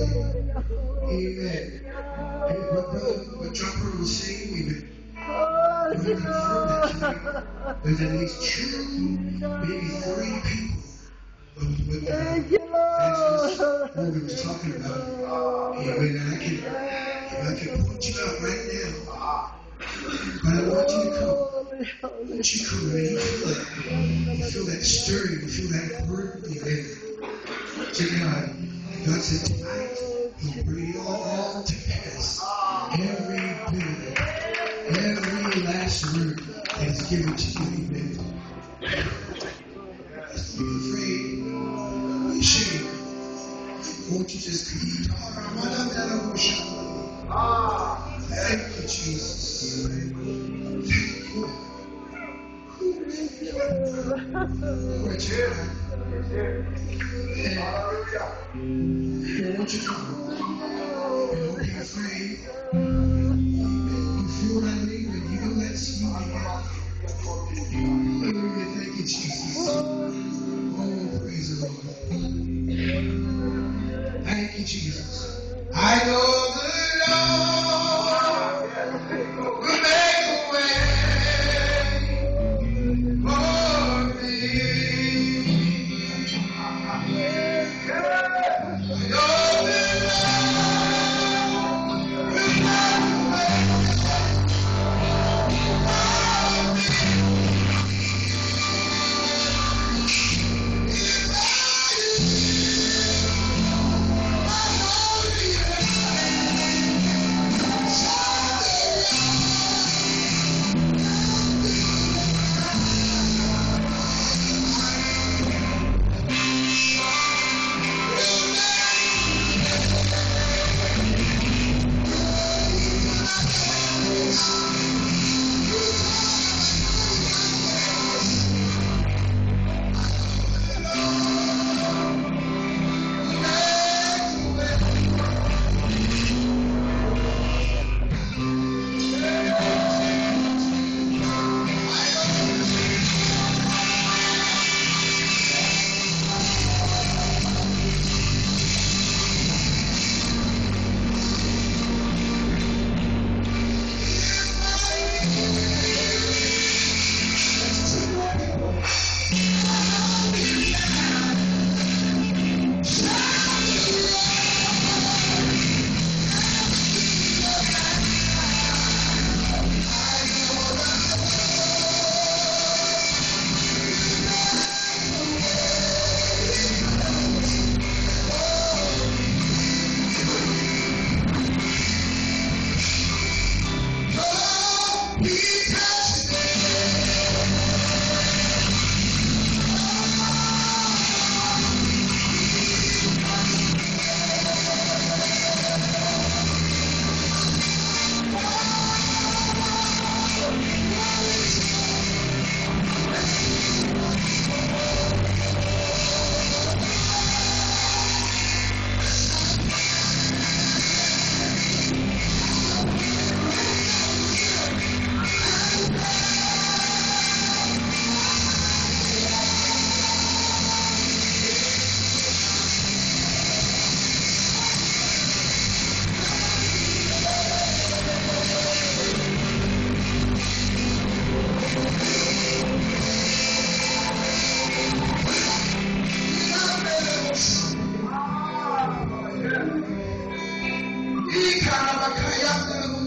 Amen. And what Trumper was saying, we confirm that tonight. There's at least 2, maybe 3 people with that's what Morgan was talking about. Amen. And I can point you out right now. But I want you to come. I want you to come, man. You feel that stirring. You feel that burden. Amen. To God. God said tonight, He'll bring it all to pass. Every bit, every last word that is given to you. Amen. Don't be afraid. Don't be ashamed. Won't you just be thank you, Jesus. Thank you. Where's your heart? Won't you come? Don't be afraid. You feel what I mean? When you know that's you. Hallelujah. Thank you, Jesus. Oh, praise the Lord. Thank you, Jesus. I know the Lord will make a way for me. I know the Lord will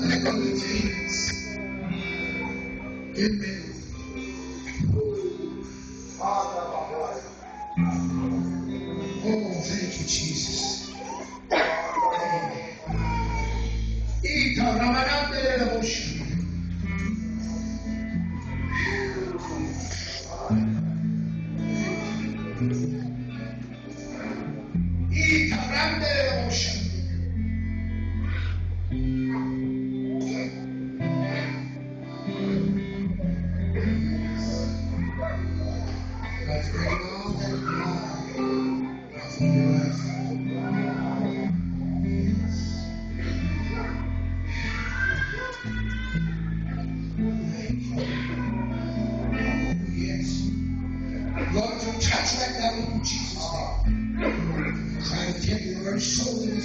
make a way Amen. Oh, thank you, Jesus.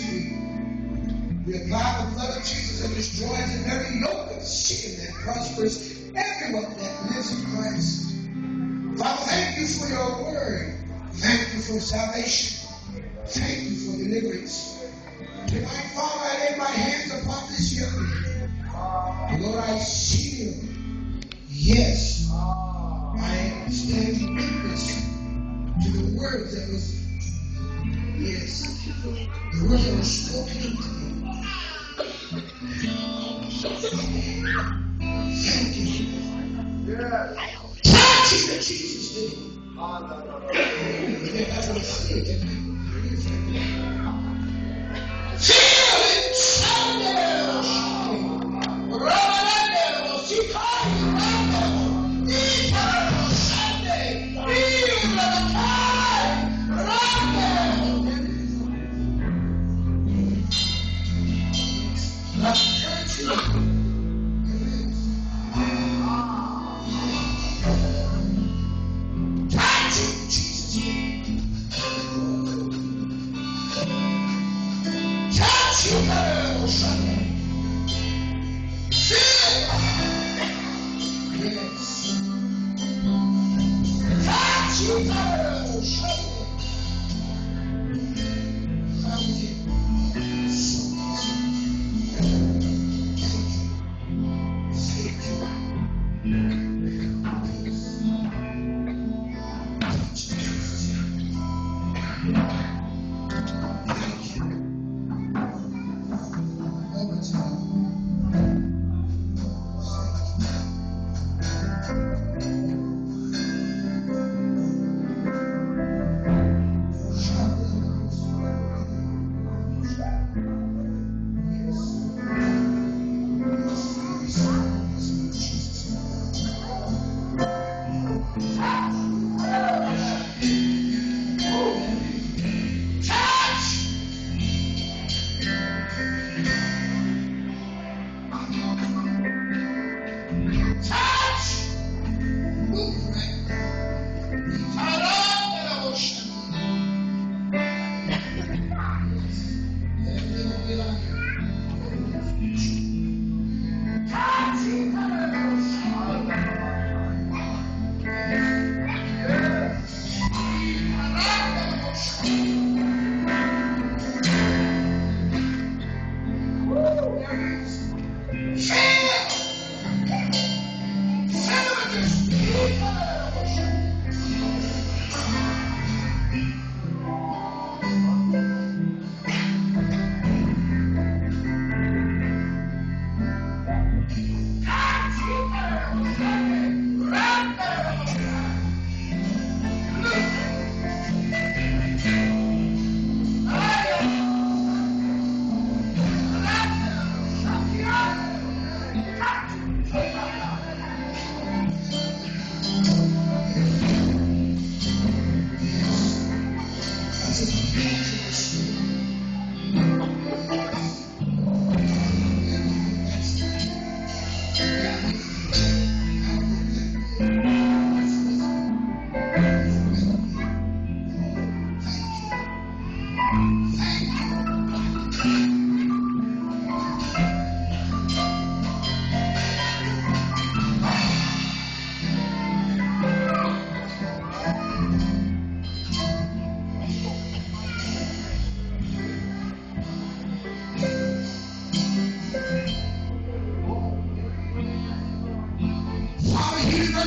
feet. We apply the blood of Jesus and destroys the very yoke of sin that prospers everyone that lives in Christ. Father, thank you for your word. Thank you for salvation. Thank you for deliverance. Tonight, Father, I lay my hands upon this young man. Lord, I seal. Yes, I stand witness to the words that was, yes, the words that were spoken to me. Thank you. Touch in Jesus' name. Feel it, Sunday.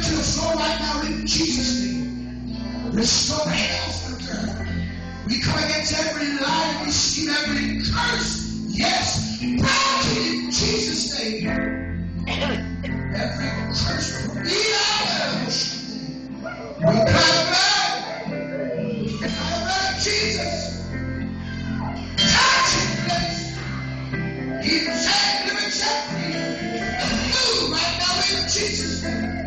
To the floor right now in Jesus' name. Restore health to her. We come against every lie, we receive every curse. Yes, break in Jesus' name. Every curse from me out. We apply the blood. We apply the blood of Jesus. Touch in place. Even say, live and set free. Move right now in Jesus' name.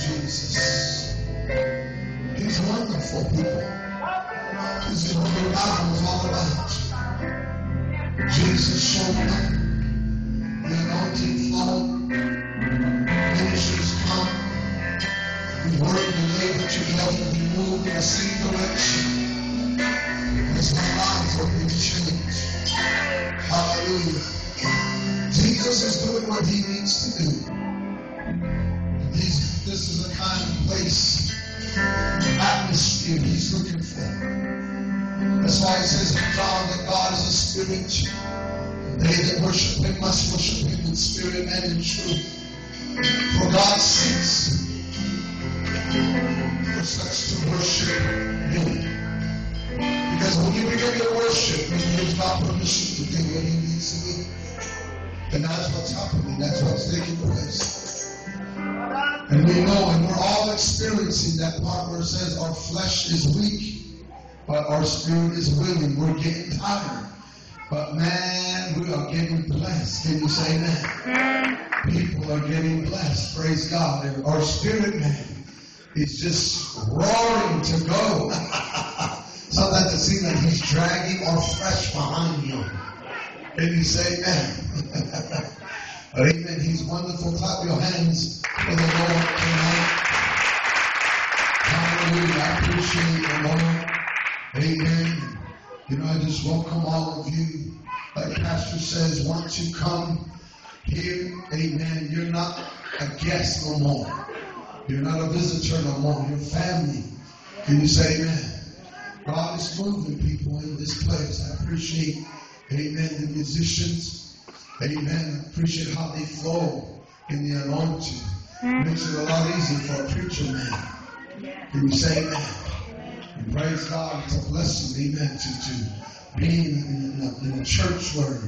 Jesus. He's wonderful, people. This is what the Bible is all about. Jesus showed up. The anointing flowed. Ministries come. The word delivered together. We moved in the same direction. As our lives are being changed. Hallelujah. Jesus is doing what he needs to do. This is the kind of place, atmosphere he's looking for. That's why it says in John that God is a spirit. They that worship him must worship him in spirit and in truth. For God seeks for such to worship him. Because when you begin to worship, he gives God permission to do what he needs to do. And that's what's happening. That's what's taking place. And we know, and we're all experiencing that part where it says our flesh is weak, but our spirit is willing. We're getting tired. But man, we are getting blessed. Can you say that? People are getting blessed. Praise God. And our spirit man is just roaring to go. Sometimes it seems like he's dragging our flesh behind him. Can you say amen? Amen. He's wonderful. Clap your hands for the Lord tonight. Hallelujah. I appreciate the Lord. Amen. You know, I just welcome all of you. Like Pastor says, once you come here, amen, you're not a guest no more. You're not a visitor no more. You're family. Can you say amen? God is moving people in this place. I appreciate, amen, the musicians. Amen. I appreciate how they flow in the anointing. Makes it a lot easier for a preacher man. Can you say amen? And praise God. It's a blessing, amen, to being in a church where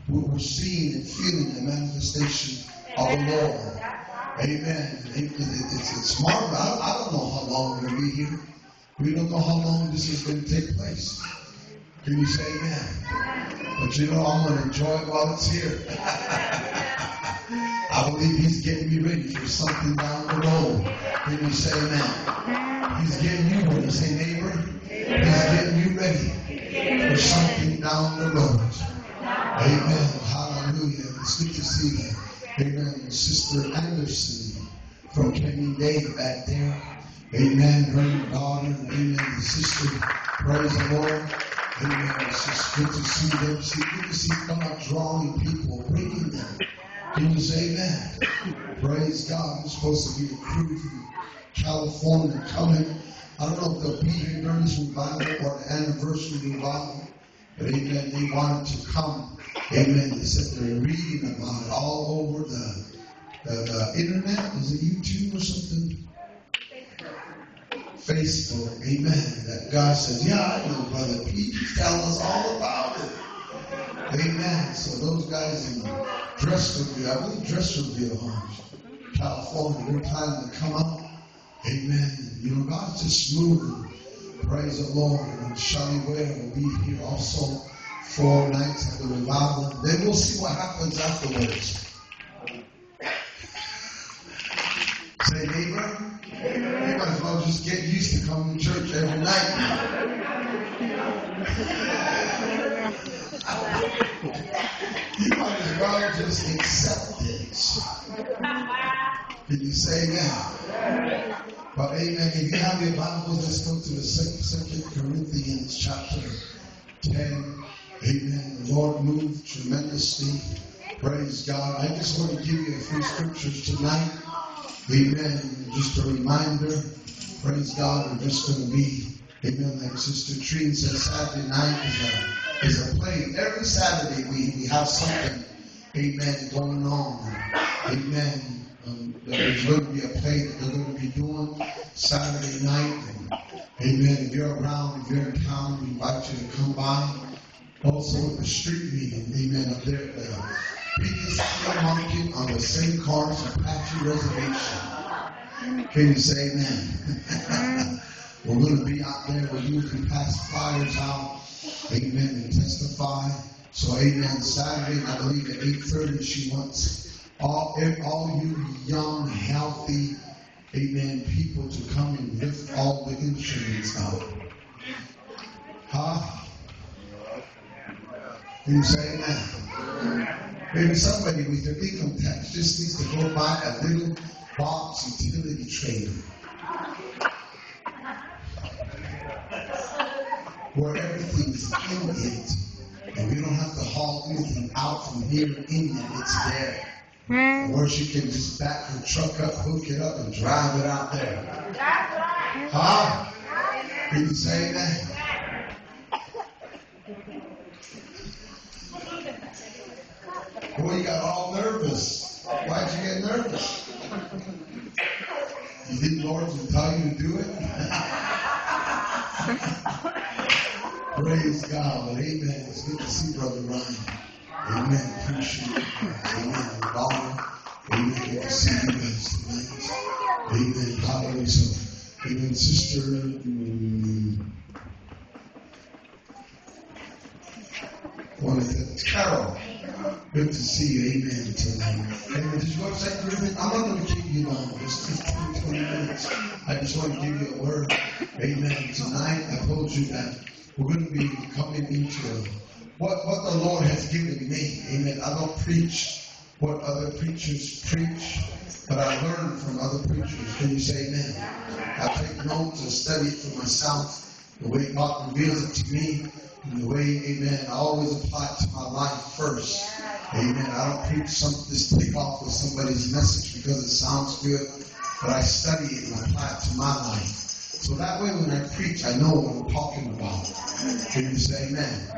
we're seeing and feeling the manifestation of the Lord. Amen. It's marvelous. I don't know how long we're going to be here. We don't know how long this is going to take place. Can you say amen? But you know, I'm going to enjoy it while it's here. I believe he's getting me ready for something down the road. Can you say amen? He's getting you ready. Say neighbor. He's getting you ready for something down the road. Amen. Hallelujah. It's good to see you. Amen. Sister Anderson from Kenny Day back there. Amen. Her daughter. Amen. The sister. Praise the Lord. Amen. It's just good to see them. It's good to see God drawing people, bringing them. Can you say amen? Praise God. We're supposed to be a crew from California coming. I don't know if they'll be here during this revival or the anniversary revival. But amen, they wanted to come. Amen. They said they're reading about it all over the internet. Is it YouTube or something? Facebook. Amen. That guy says, yeah, I know, Brother Pete. He's telling us all about it. Amen. So those guys in Dresslerville, I believe Dresslerville, California, they're planning to come up. Amen. You know, God's just moving. Praise the Lord. And Shani Ware will be here also 4 nights at the revival. Then we'll see what happens afterwards. Say, neighbor, you might as well just get used to coming to church every night. You might as well just accept it. Can you say amen? But amen. If you have your Bibles, let's go to the 2 Corinthians chapter 10. Amen. The Lord moved tremendously. Praise God. I just want to give you a few scriptures tonight. Amen. Just a reminder. Praise God. We're just going to be, amen, like Sister Trina said, Saturday night is a play. Every Saturday we have something, amen, going on. Amen. There's going to be a play that they're going to be doing Saturday night. And, amen. If you're around, if you're in town, we invite you to come by. Also at the street meeting, amen, up there at the biggest flea market on the St. Carl's Apache Reservation. Can you say amen? We're going to be out there where you can pass flyers out, amen, and testify. So, amen, Saturday, I believe at 8:30, she wants all you young, healthy, amen, people to come and lift all the instruments out. Huh? You say amen. Maybe somebody with their income tax just needs to go buy a little box utility trailer where everything's in it, and we don't have to haul anything out from here in it. It's there. Or she can just back her truck up, hook it up, and drive it out there. Huh? Can you say that? Boy, you got all nervous. Why'd you get nervous? You didn't Lord tell you to do it? Praise God. But amen. It's good to see Brother Ryan. Amen. Appreciate it. Amen. Honor. Amen. Good to see you guys tonight. Amen. Hallelujah. So, amen. Sister. Carol. Good to see you. Amen. Tonight. Amen. Did you want to say anything? I'm not going to keep you long. Just 15, 20 minutes. I just want to give you a word. Amen. Tonight, I told you that we're going to be coming into what the Lord has given me. Amen. I don't preach what other preachers preach, but I learn from other preachers. Can you say amen? I take notes and study it for myself, the way God reveals it to me, and the way, amen, I always apply it to my life first. Amen. I don't preach something, just take off with somebody's message because it sounds good, but I study it and apply it to my life. So that way when I preach, I know what I'm talking about. Can you say amen?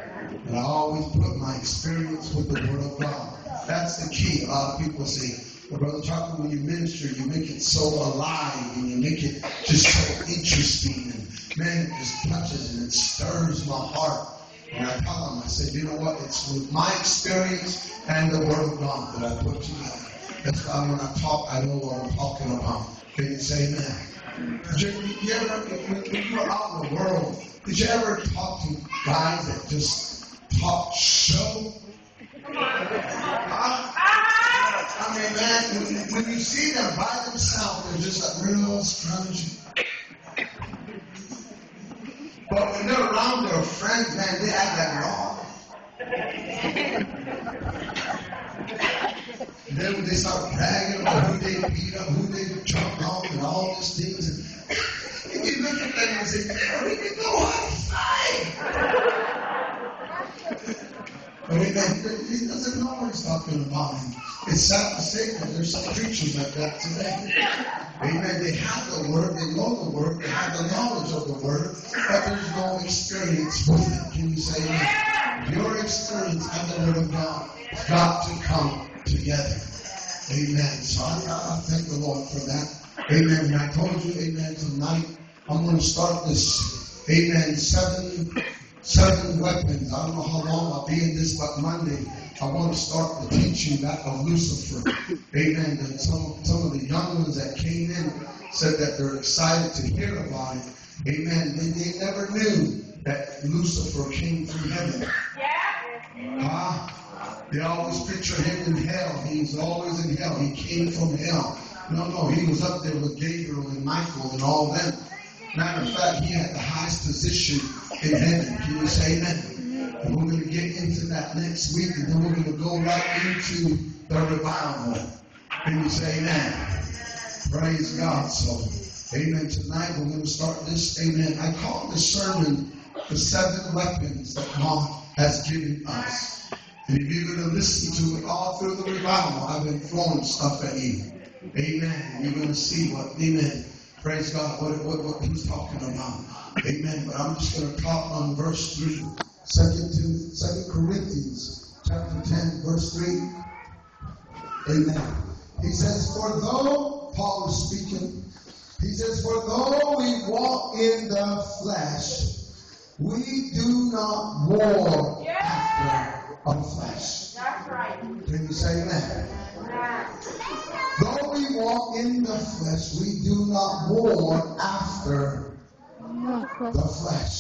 And I always put my experience with the Word of God. That's the key. A lot of people say, well, Brother Chocolate, when you minister, you make it so alive and you make it just so interesting. And man, it just touches and it stirs my heart. And I tell them, I said, you know what? It's with my experience and the Word of God that I put together. That's why when I talk, I know what I'm talking about. Can you say amen? You ever, when you were out in the world, did you ever talk to guys that just talk show? I mean, man, when you see them by themselves, they're just like real scrunchy. But when they're around their friends, man, they act like raw. Then when they start bragging about who they beat up, who they jumped on, and all these things, and you look at them and say, "Man, we can go outside." But he doesn't know what he's talking about. It's sad to say that there's some preachers like that today. Amen. They have the Word, they know the Word, they have the knowledge of the Word, but there's no experience with it. Can you say that? Your experience and the Word of God has got to come together. Amen. So I thank the Lord for that. Amen. And I told you, amen, tonight I'm going to start this, amen, seven weapons. I don't know how long I'll be in this, but Monday I want to start the teaching back of Lucifer. Amen. And some of the young ones that came in said that they're excited to hear about it. Amen. They never knew that Lucifer came from heaven. They always picture him in hell. He's always in hell. He came from hell. No, he was up there with Gabriel and Michael and all them. Matter of fact, he had the highest position in heaven. Can you say amen? And we're going to get into that next week, and then we're going to go right into the revival. Can you say amen? Praise God. So, amen. Tonight we're going to start this. Amen. I call the sermon the 7 weapons that God has given us. And if you're going to listen to it all through the revival, I've been throwing stuff at you. Amen. You're going to see what, amen. Praise God, what he's talking about. Amen. But I'm just going to talk on verse 3. 2 Corinthians chapter 10, verse 3. Amen. He says, for though, Paul is speaking, he says, for though we walk in the flesh, we do not war after the flesh. That's right. Can you say amen? Though we walk in the flesh, we do not war after the flesh.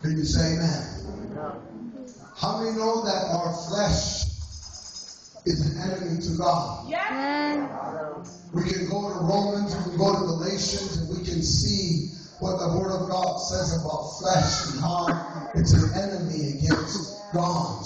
Can you say amen? How many know that our flesh is an enemy to God. Yes. We can go to Romans, we can go to Galatians, and we can see what the Word of God says about flesh and how it's an enemy against God.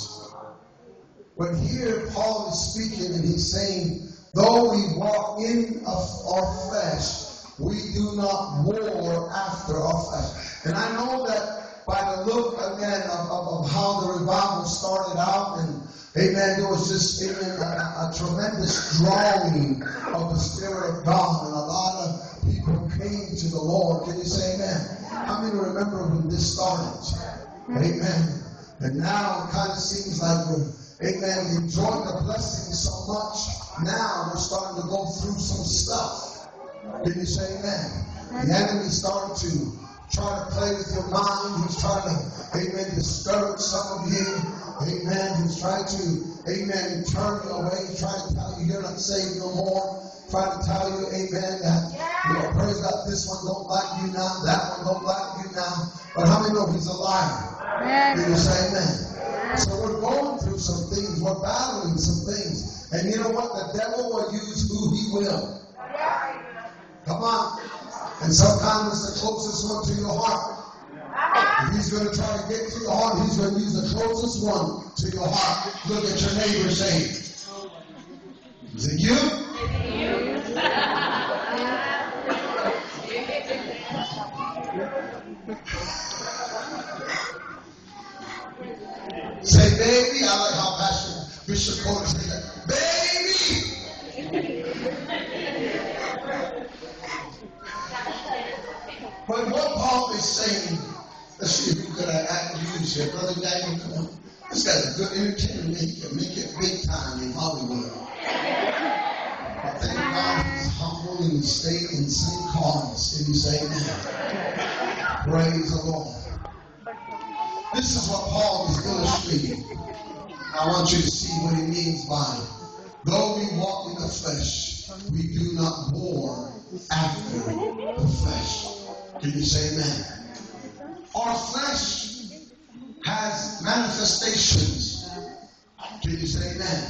But here Paul is speaking and he's saying, though we walk in our flesh, we do not war after our flesh. And I know that by the look again of how the revival started out, and amen, there was just a tremendous drawing of the Spirit of God, and a lot of people came to the Lord. Can you say amen? How many remember when this started? Amen. And now it kind of seems like we're, amen, enjoying the blessing so much. Now we're starting to go through some stuff. Can you say amen? The enemy's starting to try to play with your mind. He's trying to, amen, discourage some of you. Amen. He's trying to, amen, turn you away. He's trying to tell you you're not saved no more. Trying to tell you, amen, that, you know, praise God, this one don't like you now, that one don't like you now. But how many know he's a liar? Can you say amen? So we're going through some things. We're battling some things. And you know what? The devil will use who he will. Come on. And sometimes it's the closest one to your heart. If he's going to try to get to your heart, he's going to use the closest one to your heart. Look at your neighbor and say, is it you? Say, baby. I like how Pastor Bishop Porter said that. Baby. But what Paul is saying, let's see if we could use here. Brother Daniel, come on. This guy's a good entertainer. He can make it big time in Hollywood. But thank God he's humble and he stayed in St. Carlos. Can you say amen? Praise the Lord. This is what Paul is illustrating. I want you to see what he means by, though we walk in the flesh, we do not war after the flesh. Can you say amen? Our flesh has manifestations. Can you say amen?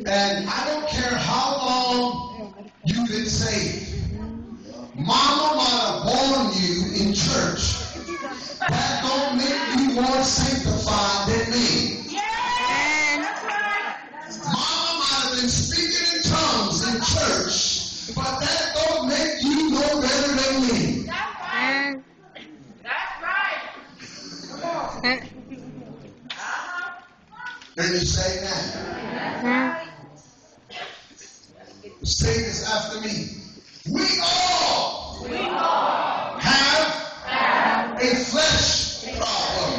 And I don't care how long you've been saved. Mama might have born you in church. That don't make you more sanctified than me. Mama might have been speaking in tongues in church, but that don't make you no better than me. That's right. Can you say that? Say this after me. We all have a flesh problem.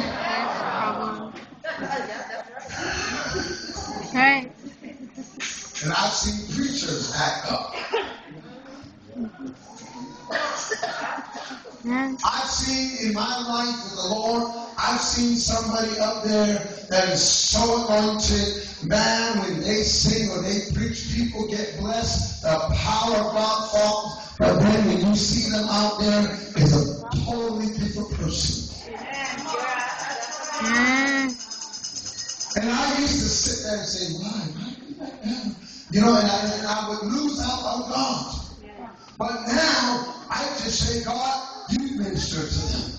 Right. And I've seen preachers act up. I've seen in my life with the Lord, I've seen somebody up there that is so anointed. Man, when they sing or they preach, people get blessed. The power of God falls. But then when you see them out there, it's a totally different person. And I used to sit there and say, why? You know, and I would lose out on God. But now, I just say, God, you minister to them.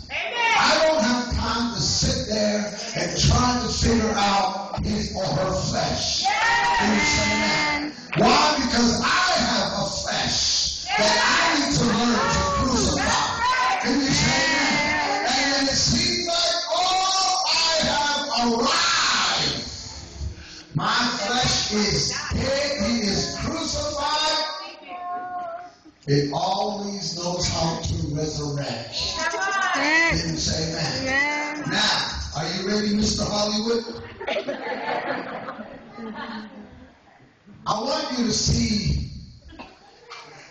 I don't have time to sit there and try to figure out his or her flesh. Can you say that? Why? Because I have a flesh that I need to learn to crucify. Can you say that? And it seems like, I have arrived. My flesh is dead. He is crucified. It always knows how to resurrect. Can you say that? Now, are you ready, Mr. Hollywood? I want you to see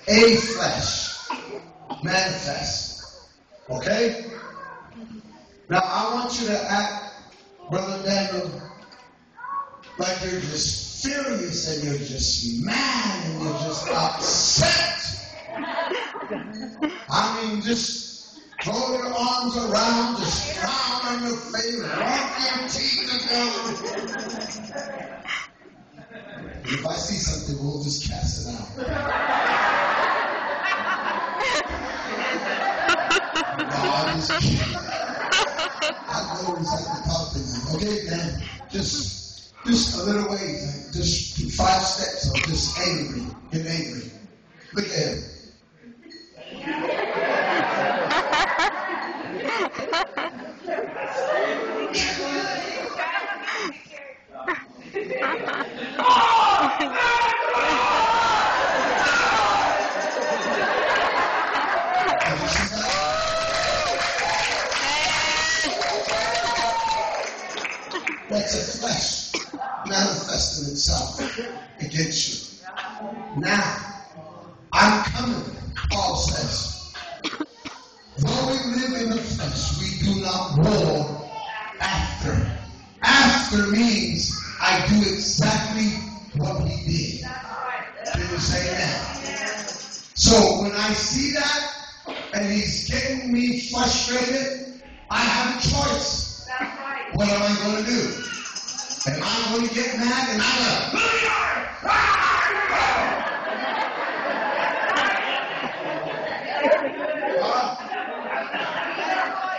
a flesh manifest. Okay? Now, I want you to act, Brother Daniel, like you're just furious and you're just mad and you're just upset. I mean, just throw your arms around, just frown on your face, rock your teeth together. If I see something, we'll just cast it out. No, I'm just kidding. I know it's like to talk to them. Okay, man. Just a little ways. Like just 5 steps of just angry. Get angry. Look at him. That's a flesh manifesting itself against you. Now, I'm coming, Paul says. Though we live in the flesh, we do not war after. After means I do exactly what he did. Can you say that? So when I see that and he's getting me frustrated, I have a choice. What am I going to do? Am I going to get mad and I'm going to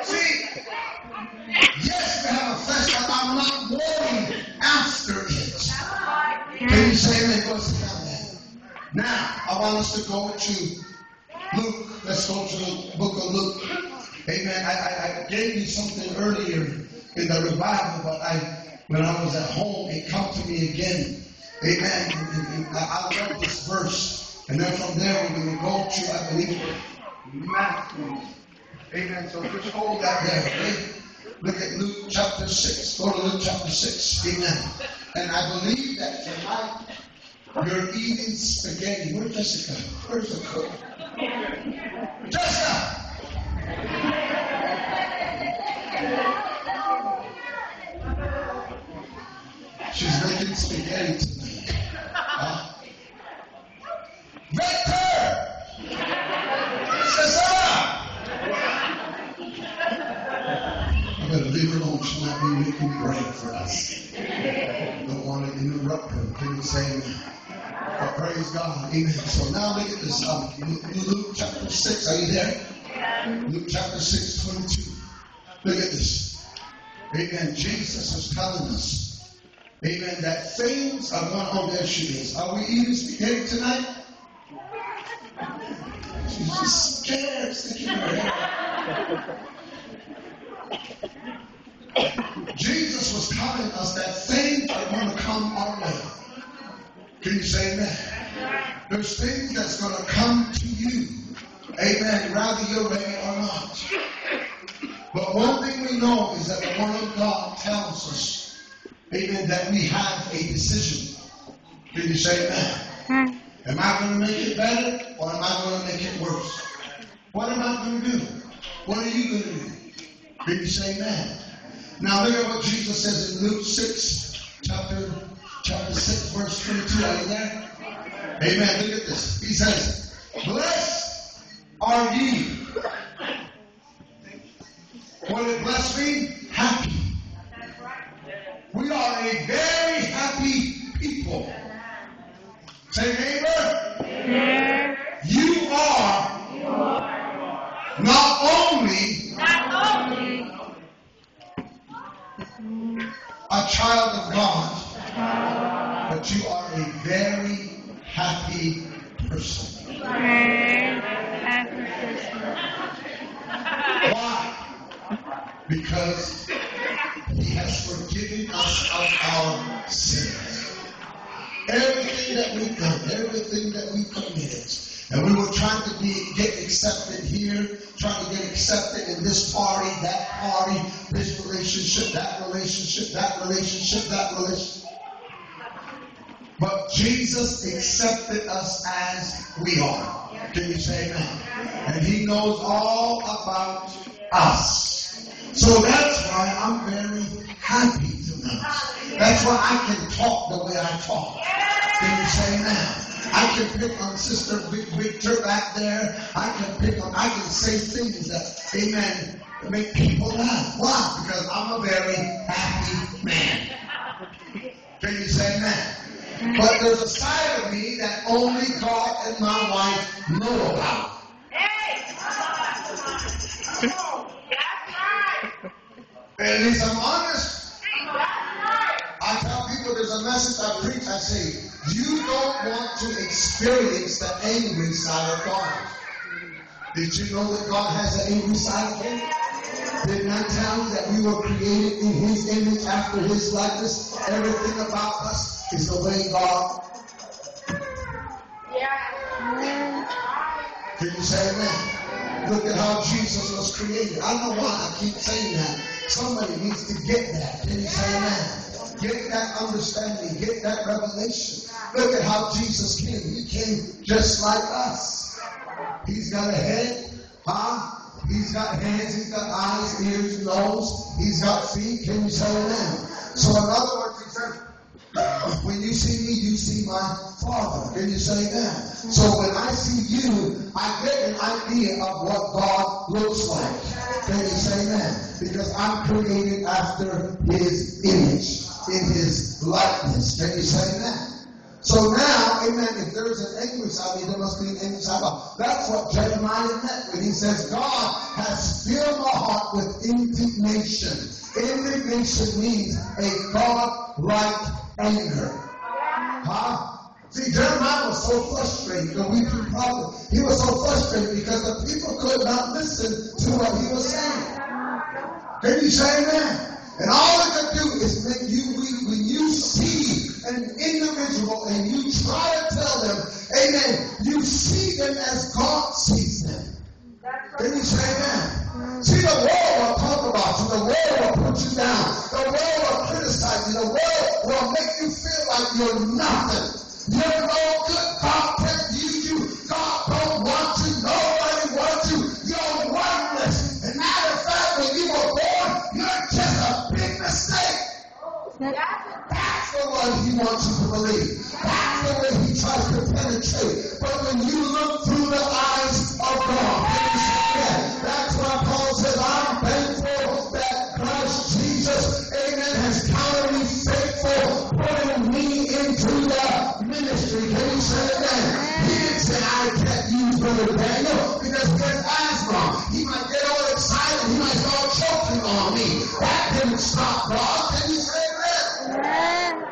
see, yes, we have a flesh, but I'm not warring after it. Can you say amen? Go sit down there. Now, I want us to go to Luke. Let's go to the book of Luke. Amen. I gave you something earlier in the revival, but when I was at home, it come to me again. Amen. And I love this verse. And then from there, we're going to go to, I believe, Matthew. Amen. So just hold that there. Okay? Look at Luke chapter 6. Go to Luke chapter 6. Amen. And I believe that tonight you're eating spaghetti. Where's Jessica? Where's the cook? Jessica! She's making spaghetti tonight. Victor! Cesar! I better leave her alone. She might be making bread for us. Don't want to interrupt her. Can you say amen? But praise God. Amen. So now look at this. Luke chapter 6. Are you there? Luke chapter 6, 22. Look at this. Amen. Jesus is telling us. Amen. That things are going on. There she is. Are we eating spaghetti tonight? She's just scared. Sticking her head. Jesus was telling us that things are going to come our way. Can you say amen? There's things that's going to come to you. Amen. Rather you're ready or not. But one thing we know is that the Word of God tells us. Amen, that we have a decision. Can you say amen? Am I going to make it better or am I going to make it worse? What am I going to do? What are you going to do? Can you say amen? Now look at what Jesus says in Luke 6, chapter 6, verse 22. Are you there? Amen. Look at this. He says, blessed are ye. What did blessed mean? Happy. We are a very happy people. Say, neighbor, you are not only a child of God, but you are a very happy person. Why? Because He has forgiven us of our sins. Everything that we've done, everything that we've committed. And we were trying to get accepted here, trying to get accepted in this party, this relationship, that relationship, that relationship, that relationship. But Jesus accepted us as we are. Can you say amen? And He knows all about us. So that's why I'm very happy tonight. That's why I can talk the way I talk. Can you say amen? I can pick on Sister Victor back there. I can say things that, amen, make people laugh. Why? Because I'm a very happy man. Can you say amen? But there's a side of me that only God and my wife know about. And at least I'm honest. I tell people there's a message I preach. I say, you don't want to experience the angry side of God. Did you know that God has an angry side? Didn't I tell you that we were created in His image after His likeness? Everything about us is the way God. Can you say amen? Look at how Jesus was created. I don't know why I keep saying that. Somebody needs to get that. Can you say amen? Get that understanding. Get that revelation. Look at how Jesus came. He came just like us. He's got a head. He's got hands. He's got eyes, ears, nose. He's got feet. Can you say amen? So in other words, he said, when you see me, you see my Father. Can you say that? So when I see you, I get an idea of what God looks like. Can you say that? Because I'm created after His image, in His likeness. Can you say that? So now, amen, if there is an angry side, there must be an angry side. That's what Jeremiah meant when he says, God has filled my heart with indignation. Indignation means a God-like anger. See, Jeremiah was so frustrated. He was so frustrated because the people could not listen to what he was saying. Can you say amen? And all it could do is make you weak when you see an individual and you try to tell them, amen, you see them as God sees them. Can you say amen? See, the world will talk about you. The world will put you down. The world will criticize you. The world will make you feel like you're nothing. You're no good. God can't use you. God don't want you. Nobody wants you. You're worthless. And matter of fact, when you were born, you're just a big mistake. That's the one He wants you to believe. That's the way He tries to penetrate. But when you look through the eyes of God, that's why Paul says, I'm thankful that Christ Jesus, amen, has counted me faithful, putting me into the ministry. Can you say amen? He didn't say, I can't use Brother Daniel because he has asthma. He might get all excited. He might start choking on me. That didn't stop God. Can you say amen?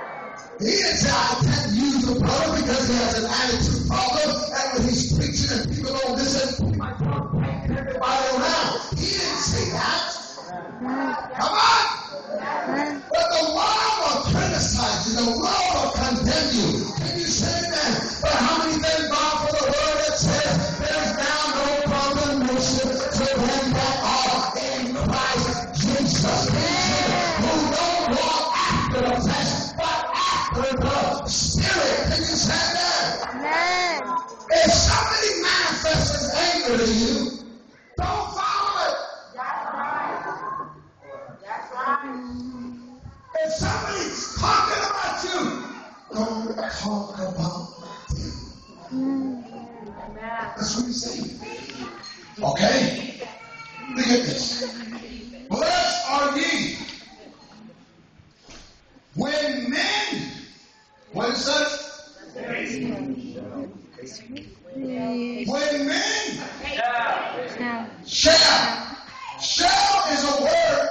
He didn't say, I can't use the brother because he has an attitude problem. And when he's preaching and people don't listen, he might start painting everybody around. He didn't say that. Come on. But the world will criticize you. The world will condemn you. Can you say that? But how many thank God for the word that says there's now no condemnation to them that are in Christ Jesus. Who don't walk after the flesh, but after the Spirit. Can you say that? If somebody manifests anger to you, don't follow it. That's right. If somebody's talking about you, don't talk about them. That's what he's saying. Okay? Look at this. Blessed are ye when men, what is that? When men shall. Shall is a word.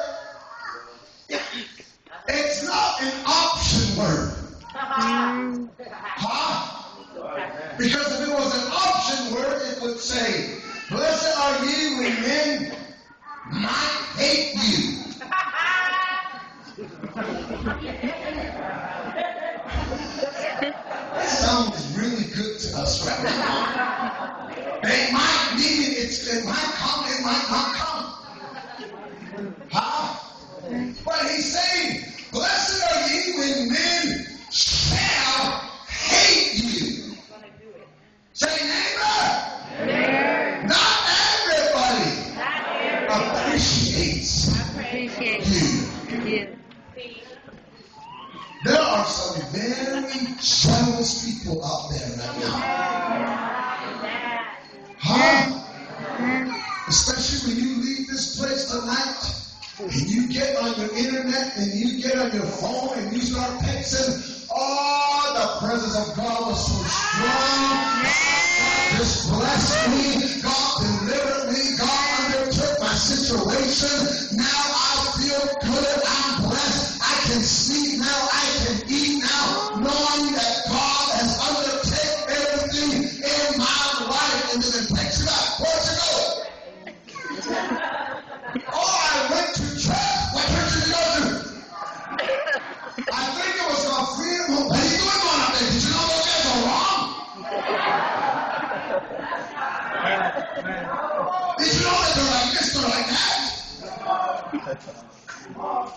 It's not an option word. Because if it was an option word, it would say, blessed are ye when men might hate you. That sounds really good to us right now. They might mean it might come, it might not come. But he's saying, blessed are ye when men shall hate you. Say, neighbor. Not everybody appreciates you. There are some very jealous people out there right now. Especially when you leave this place tonight and you get on your internet and you get on your phone and you start texting, oh, God, the presence of God was so strong. God just blessed me. God delivered me. God undertook my situation. Now I feel good. I'm blessed. I can sleep now. I can eat now, knowing that God has undertaken everything in my life. And then it takes you back. Where'd you go? Oh, I went to church. What church did you go to? I think it was called Freedom Home. What are you doing going up there? Did you know those guys are wrong? Did you know that they're like this, they're like that?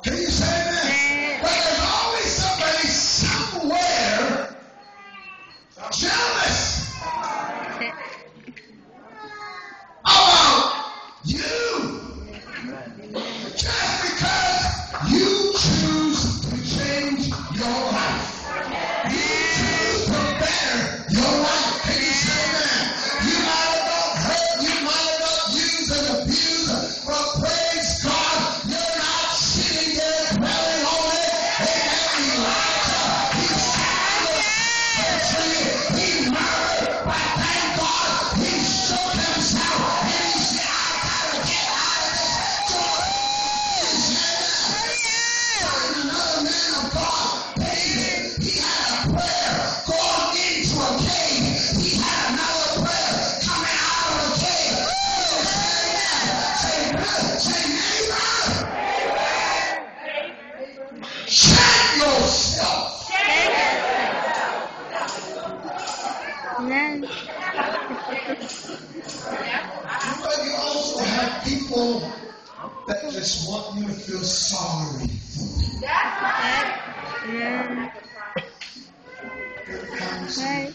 Can you say that? But there's always somebody somewhere jealous about you. Just because you choose to change your life. You choose to better your life. Can you say that? You might have got hurt, you might have got used and abused, but praise God, you're not sitting there dwelling on it. Amen. Elijah, he shouted, he murdered, but thank God he shook himself and he said, I gotta get out of this. Another man of God, David, he had a prayer going into a cave. He had another prayer coming out of a cave. Say, neighbor, check yourself. Amen. But you also have people that just want you to feel sorry for them. Amen. Here it comes. Right.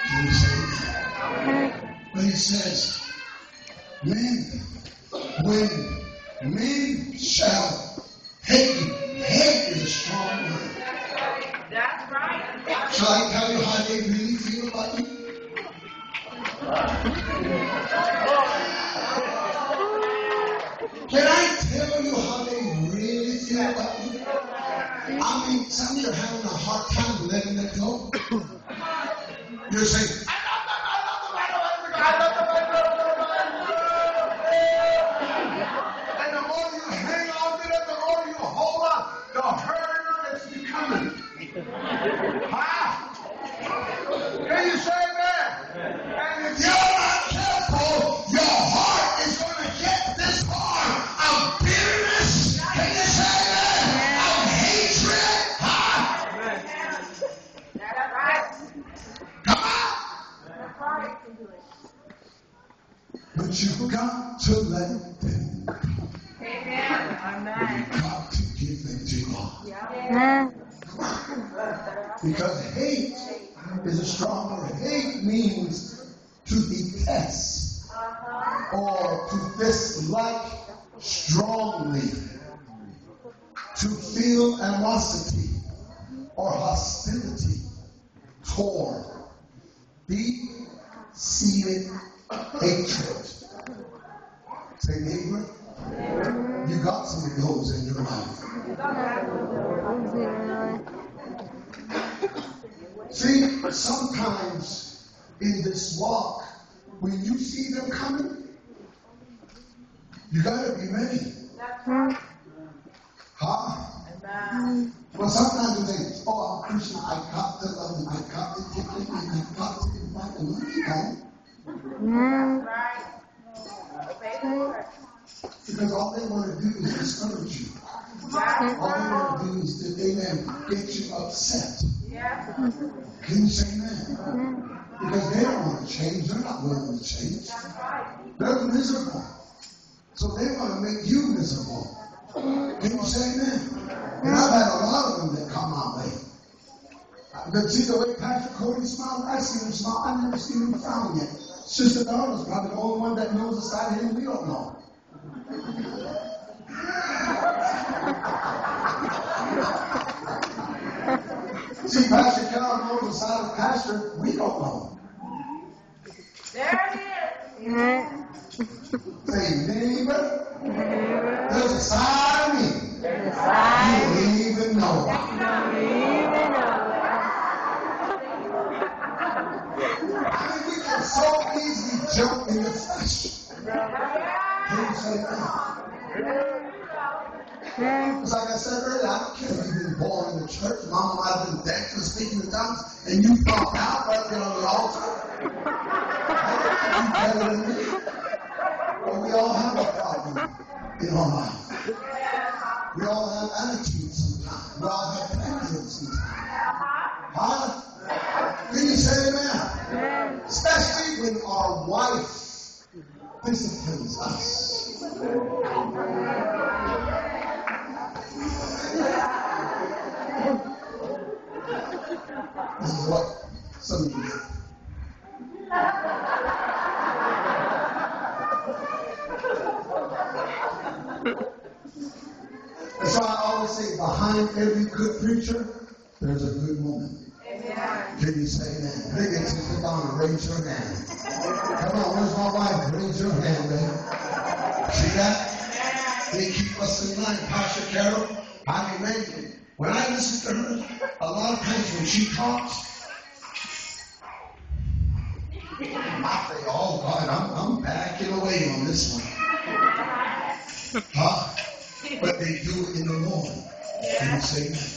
Can you say that? But he says, when men shall hate you, hate is a strong word. That's right. Shall I tell you how they really feel about you? Can I tell you how they really feel about you? I mean, some of you are having a hard time letting it go. You're saying, I love the and the more you hang on to it, the more you hold on, the harder it's becoming. Huh? Can you say that? And if you're not careful, your heart is going to get this far of bitterness. Can you say that? Of hatred. Huh? That's right. Come on. That's right. But you've got to let them go. Amen. You've got to give them to God. Amen. Because hate is a strong word. Hate means to detest or to dislike strongly, to feel animosity or hostility toward deep-seated hatred. Say, neighbor, you got some of those in your life. See, sometimes in this walk, when you see them coming, you gotta be ready. Huh? Well, sometimes you think, oh, I'm Christian, I got to love them, I got to take them, I got to invite them. No, you don't. Because all they want to do is discourage you. All they want to do is to, amen, get you upset. Can you say amen? Because they don't want to change. They're not willing to change. They're miserable. So they want to make you miserable. Can you say amen? And I've had a lot of them that come my way. But see the way Pastor Cody smiled, I see him smile. I've never seen him frown yet. Sister Donna's probably the only one that knows the side of him we don't know. See, Pastor Carol knows the side of Pastor we don't know. There it is. Say, neighbor, there's a side of me you don't even know about. I mean, we can so easily jump in the flesh. Can you say that? Because like I said earlier, I don't care if you've been born in the church, mama might have been deaf and speaking in tongues, and you found out right there on the altar. You better than me. But we all have a problem in our life. We all have attitudes sometimes. We all have prejudice sometimes. Huh? Can you say amen? Especially when our wife disciplines us. This is what some of you do. That's why I always say behind every good preacher, there's a good woman. Can you say that? Bring it to the down and raise your hand. Come on, where's my wife? Raise your hand, man. See that? They keep us in line. Pastor Carol, I mean, man, when I listen to her, a lot of times when she talks, I say, oh God, I'm backing away on this one. Huh? But they do it in the Lord. Can you say that?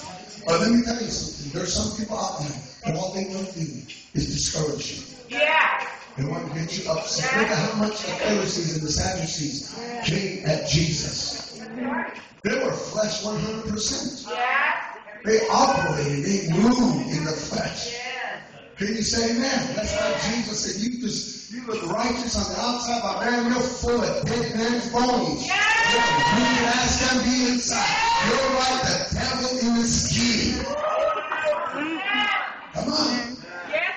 But let me tell you something. There's some people out there that all they want to do is discourage you. Yeah. They want to get you upset. Look at how much the Pharisees and the Sadducees came at Jesus. They were flesh 100%. Yeah. They operated, they moved in the flesh. Can you say amen? That's why Jesus said, you look righteous on the outside, but man, you're full of dead man's bones. You're green as can be inside. You're like the devil in the skin. Come on.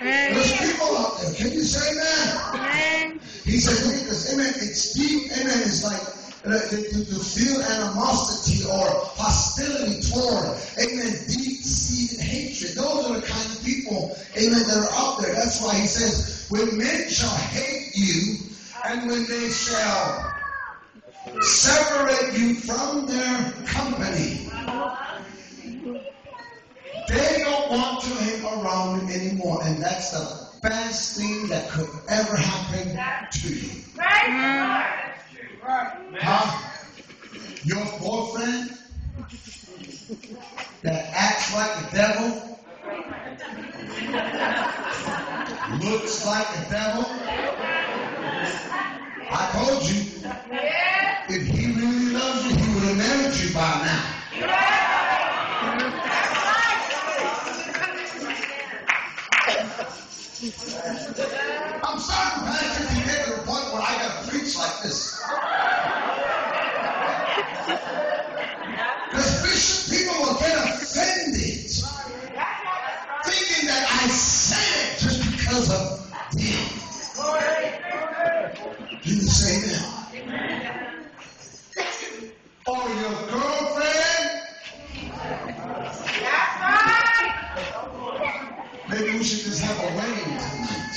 There's people out there. Can you say amen? He said, look at this. Amen. It's deep. Amen. It's like to feel animosity or hostility toward, amen, deep-seated hatred. Those are the kind of people, amen, that are out there. That's why he says, when men shall hate you, and when they shall separate you from their company, they don't want to hang around you anymore. And that's the best thing that could ever happen to you. Huh? Your boyfriend that acts like the devil, looks like the devil. I told you, if he really loves you, he would have married you by now. I'm sorry, Pastor, if you get to the point where I got to preach like this. Because Bishop, people will get offended, thinking that I said it just because of him. Can you say that? Or your girlfriend? Maybe we should just have a wedding tonight.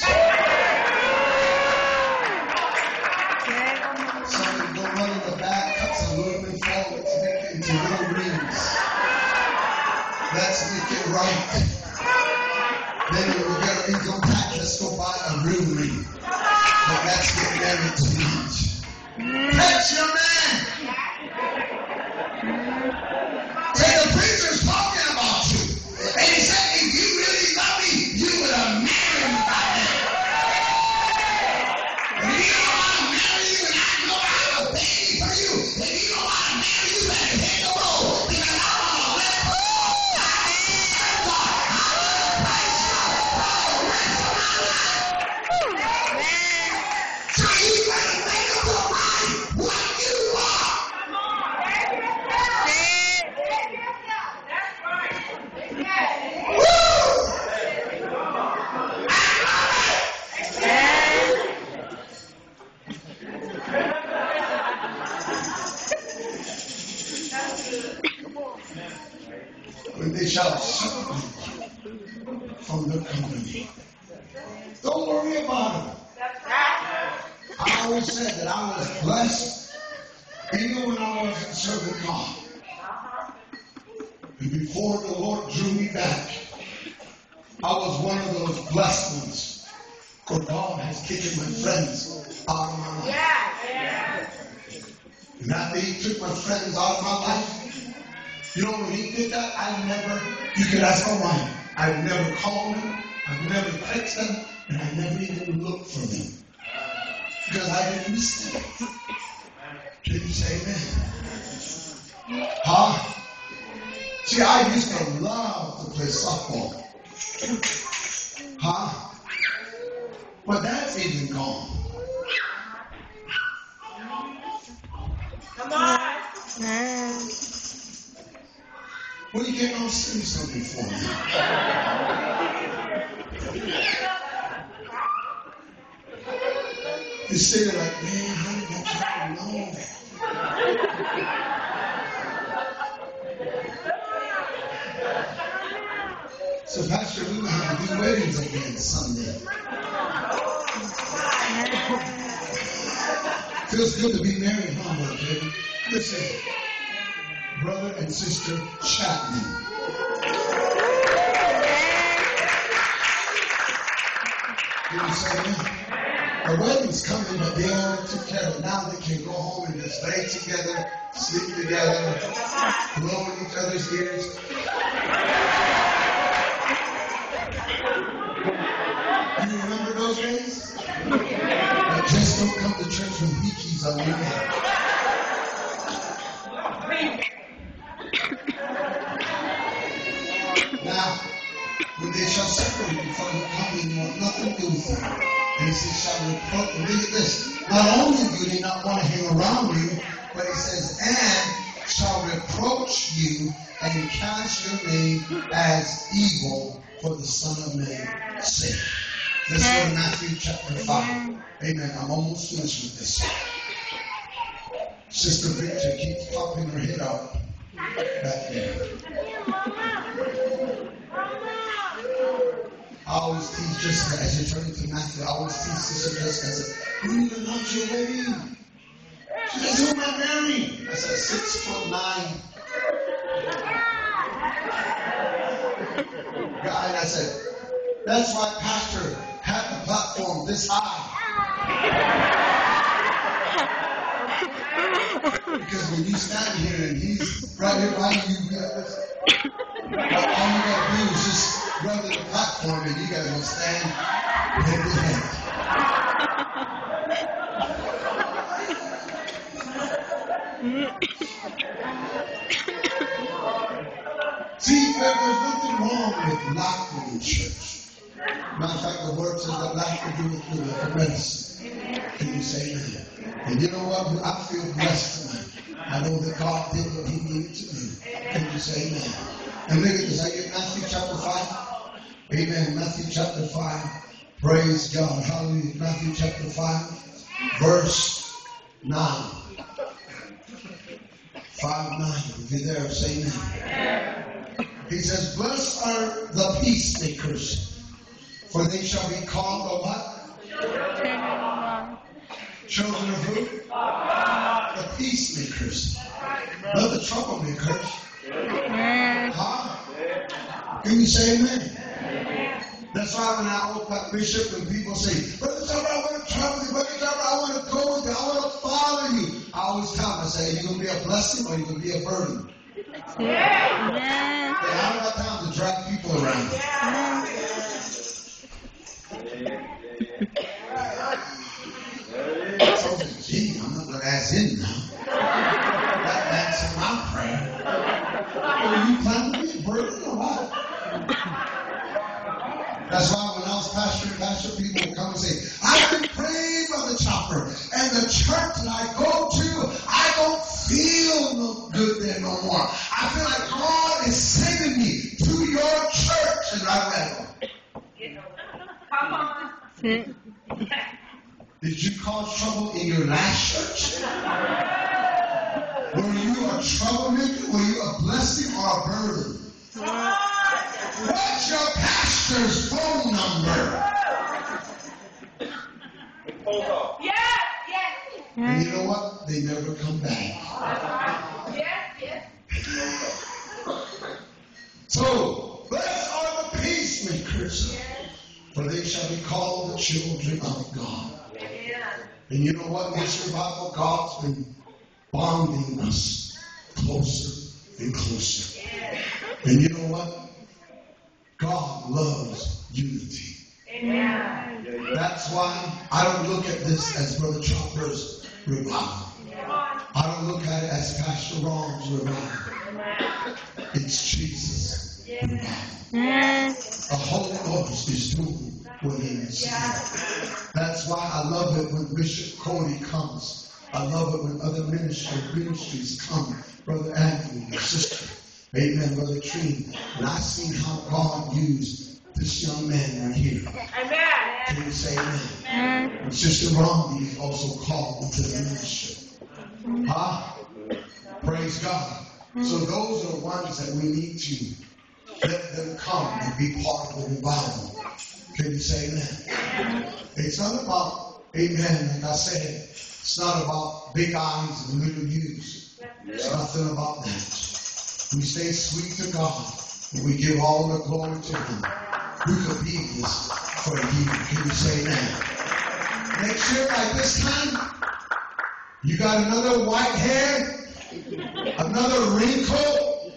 Somebody go run in the back, cut some little bit forward, make it into little rings. Let's make it right. Then we're going to income tax. Let's go buy a real ring. But let's get married tonight. Catch your man. Say the preacher's talking about you. And he said, if you really love me, you would have married me by now. If you don't want to marry you, and I know I have a baby for you, if you don't want to marry you, better hit the road. Because I want to live. So you better make up your mind what you want. When they shall separate from the company. Don't worry about it. I I always said that I was blessed even when I wasn't serving God. And before the Lord drew me back, I was one of those blessed ones where God has kicked my friends out of my life. And after He took my friends out of my life, you know when He did that, you could ask my wife, I never called them, I never texted them, and I never even looked for them. Because I didn't miss them. Can you say amen? Huh? See, I used to love to play softball. Huh? But that's even gone. Come on. When you get on, say something for me. You say it like, man, how did that happen? No. So, Pastor, we're going to have to do weddings again someday. Feels good to be married, huh, baby? Listen, brother and sister Chapman. Did you say that? The wedding's coming, but they already took care of it. Now they can go home and just lay together, sleep together, blow in each other's ears. You remember those days? But just don't come to church with hickeys on your head. Now, when they shall separate you from the company, you want nothing to do with them. And he says, shall reproach you. Look at this. Not only do they not want to hang around you, but he says, and shall reproach you and cast your name as evil for the Son of Man's sake. Let's go to Matthew chapter 5. Amen. I'm almost finished with this. Sister Victor keeps popping her head out back there. I always tease Jessica, as you turn into Matthew, I always tease Sister Jessica. I said, who are you not your wedding? She says, who am I marrying? I said, 6'9" guy. And I said, that's why Pastor had the platform this high. Because when you stand here and he's right here by you, all you got to do is just run to the platform and you got to stand head to head. See, there's nothing wrong with laughter in church. Matter of fact, the word says that laughter do with medicine. Can you say amen? And you know what? I feel blessed tonight. I know that God did what He needed to do. Can you say amen? And look at this. I get Matthew chapter 5. Amen. Matthew chapter 5. Praise God. Hallelujah. Matthew chapter 5, verse 9. 5:9. If you're there, say amen. He says, blessed are the peacemakers, for they shall be called the what? Children of who? The peacemakers. Not the troublemakers. Huh? Can you say amen? That's why when I open up Bishop and people say, Brother Trevor, I want to travel with you. Brother Trevor, I want to go with you. I want to follow you. I always tell them, I say, are you going to be a blessing or are you going to be a burden? Amen. I don't have time to drag people around. So, gee, I'm not going to ask him now. That answered my prayer. Are you planning to be a burden or what? That's why when I was pastor people would come and say, I've been praying for the chopper, and the church that I go to, I don't feel no good there no more. I feel like God is sending me to your church. And I went, Come on. did you cause trouble in your last church? Were you a troublemaker? Were you a blessing or a burden? What's your pastor's phone number? Yes, peacemakers, for they shall be called the children of God. And you know what, Mr. Bible? God's been bonding us closer and closer. And you know what? God loves unity. That's why I don't look at this as Brother Chopper's revival. I don't look at it as Pastor Ron's revival. It's Jesus' revival. The Holy Ghost is doing what he is doing. That's why I love it when Bishop Cody comes. I love it when other ministries come. Brother Anthony, Sister, amen, Brother Tree. And I see how God used this young man right here. Amen. Can you say amen? And Sister Rondi is also called into the ministry. Praise God. So those are the ones that we need to let them come and be part of the revival. Can you say amen? It's not about, amen, like I said, it's not about big eyes and little U's. It's nothing about that. We stay sweet to God and we give all the glory to Him. We could be this for a year. Can you say amen? Next year, like this time, you got another white hair, another wrinkle,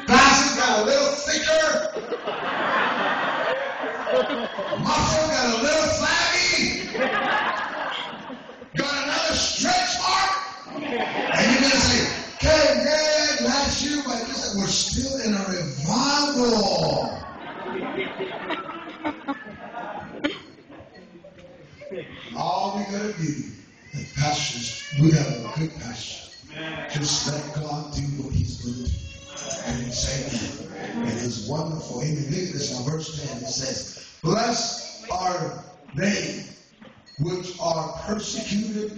glasses got a little thicker, muscle got a little flabby, got another stretch mark, and you're going to say, okay, yeah, last year, but listen, we're still in a revival. All we got to do, the pastors, we have a good pastor. Just let God do what He's going to do. And you say amen. And it's wonderful. Amen. Look at this in verse 10. It says, blessed are they which are persecuted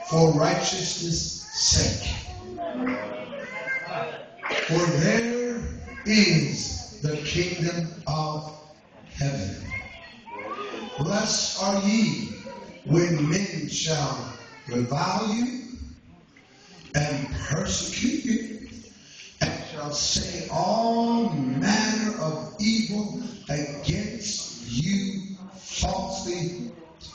for righteousness' sake. For there is the kingdom of heaven. Blessed are ye when men shall revile you and persecute you and shall say all manner of evil against you falsely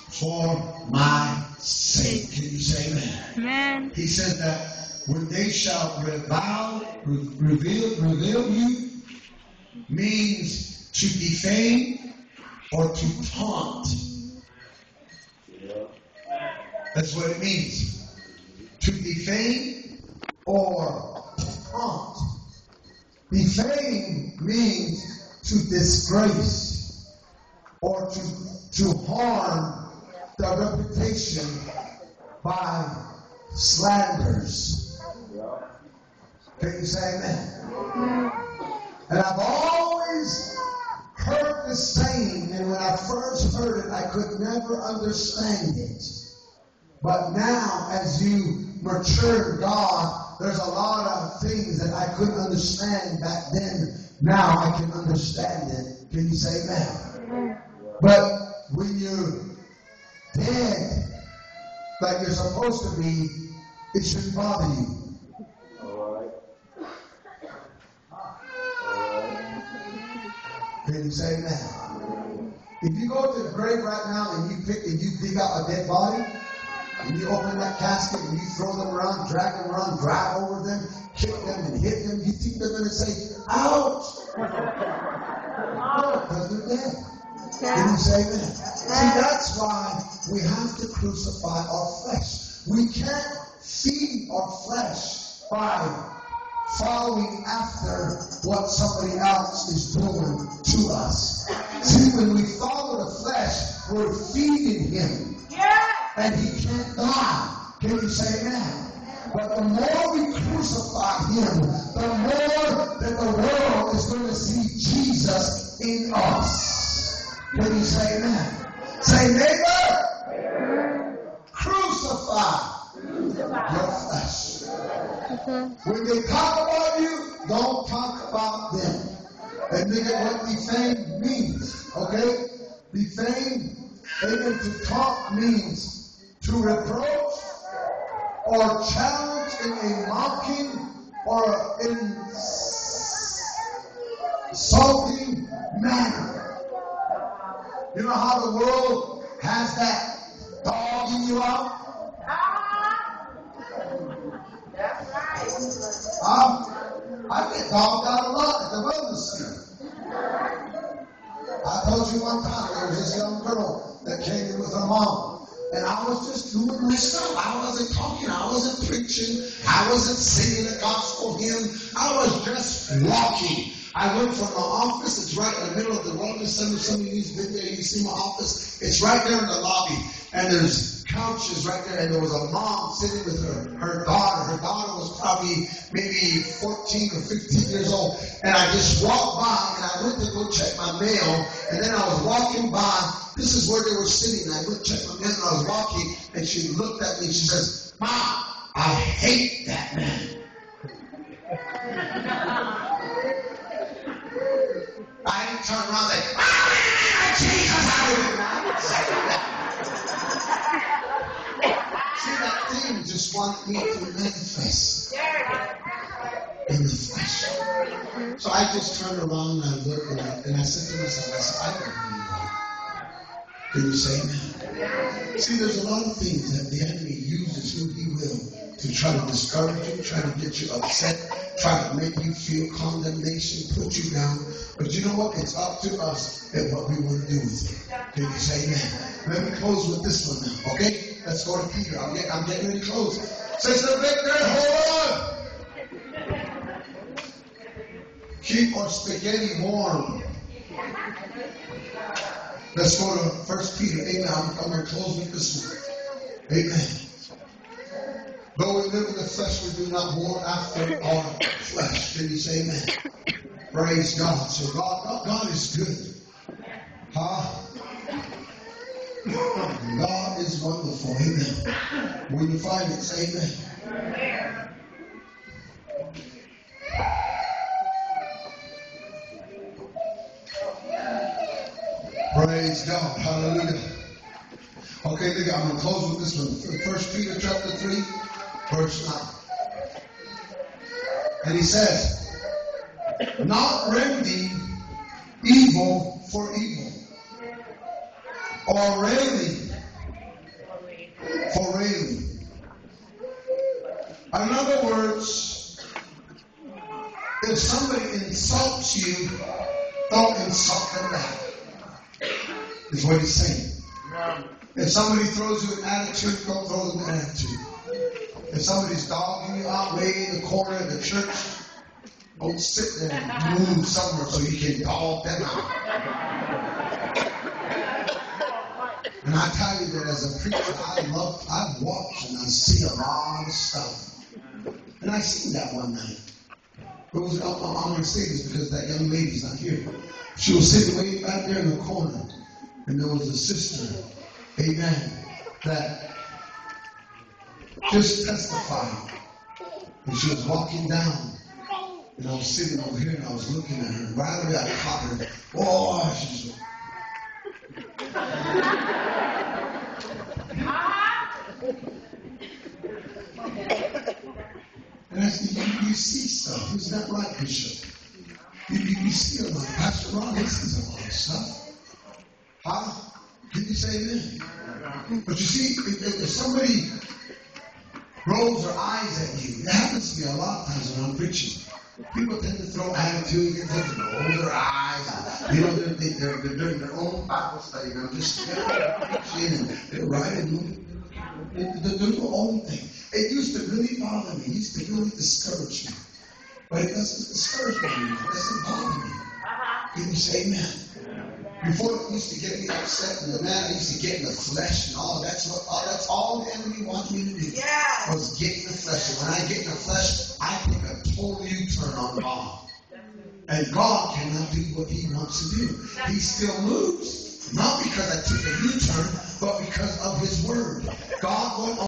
for my sake. Can you say amen? Amen. He said that when they shall reveal you means to defame or to taunt. That's what it means. To defame or taunt. Defame means to disgrace or to harm the reputation by slanders. Can you say amen? And I've always heard the saying, and when I first heard it, I could never understand it. But now, as you mature in God, there's a lot of things that I couldn't understand back then. Now I can understand it. Can you say amen? But when you're dead, like you're supposed to be, it shouldn't bother you. Can you say amen? If you go to the grave right now and you dig out a dead body, and you open that casket and you throw them around, drag them around, drive over them, kick them and hit them, you think they're going to say, ouch! Because they're dead. Can you say that? See, that's why we have to crucify our flesh. We can't feed our flesh by following after what somebody else is doing to us. See, when we follow the flesh, we're feeding him. And he can't die. Can you say amen? But the more we crucify him, the more that the world is going to see Jesus in us. Can you say amen? Say, neighbor, crucify your flesh. When they talk about you, don't talk about them. And look at what defame means. Okay? Defame, amen, to talk means to reproach or challenge in a mocking or insulting manner. You know how the world has that dogging you out? That's right. I get dogged out a lot at the wellness center. I told you one time there was this young girl that came in with her mom. And I was just doing my stuff. I wasn't talking. I wasn't preaching. I wasn't singing a gospel hymn. I was just walking. I went from my office. It's right in the middle of the wellness center. Some of you've been there. You see my office. It's right there in the lobby. And there's couches right there. And there was a mom sitting with her daughter. Her daughter was probably maybe 14 or 15 years old. And I just walked by and I went to go check my mail. And then I was walking by. This is where they were sitting. I went to check my mail and I was walking. And she looked at me and she says, "Mom, I hate that man." I didn't turn around and say, Jesus, I didn't say that. See, that thing just wanted me to manifest in the flesh. So I just turned around and I looked and I said to myself, I don't know you. Can you say amen? See, there's a lot of things that the enemy uses who he will to try to discourage you, try to get you upset, try to make you feel condemnation, put you down. But you know what? It's up to us and what we want to do with it. Can you say amen? Let me close with this one now, okay? Let's go to Peter. I'm getting ready to close. Sister Victor, hold on. Keep our spaghetti warm. Let's go to 1 Peter. Amen. I'm going to close with this one. Amen. Though we live in the flesh, we do not war after our flesh. Can you say amen? Praise God. So God is good. Huh? God is wonderful. Amen. When you find it, say amen. Praise God. Hallelujah. Okay, look, I'm going to close with this one. 1 Peter chapter 3, verse 9. And he says, not remedying evil for evil, or railing for railing. In other words, if somebody insults you, don't insult them back. Is what he's saying. If somebody throws you an attitude, don't throw them an attitude. If somebody's dogging you out way in the corner of the church, don't sit there and move somewhere so you can dog them out. And I tell you that as a preacher, I watch and I see a lot of stuff. And I seen that one night. It was up on my stage because that young lady's not here. She was sitting way back there in the corner. And there was a sister, amen, that just testified. And she was walking down. And I was sitting over here and I was looking at her. And right away I caught her. Oh, she's... And I said, you see stuff. Is that right, Bishop? You see a lot. Pastor Ron, he sees a lot of stuff. Huh? Can you say amen? But you see, if somebody rolls their eyes at you, it happens to me a lot of times when I'm preaching. People tend to throw attitude, they tend to roll their eyes. You know, they're doing their own Bible study. They're just preaching and they're writing. They're doing their own thing. It used to really bother me. It used to really discourage me. But it doesn't discourage me anymore. It doesn't bother me. Can you say amen? Before it used to get me upset, and the man I used to get in the flesh and all. That's all the enemy wants me to do. Yeah. Was get in the flesh. And when I get in the flesh, I take a total U-turn on God. And God cannot do what He wants to do. He still moves. Not because I took a U-turn, but because of His word. God went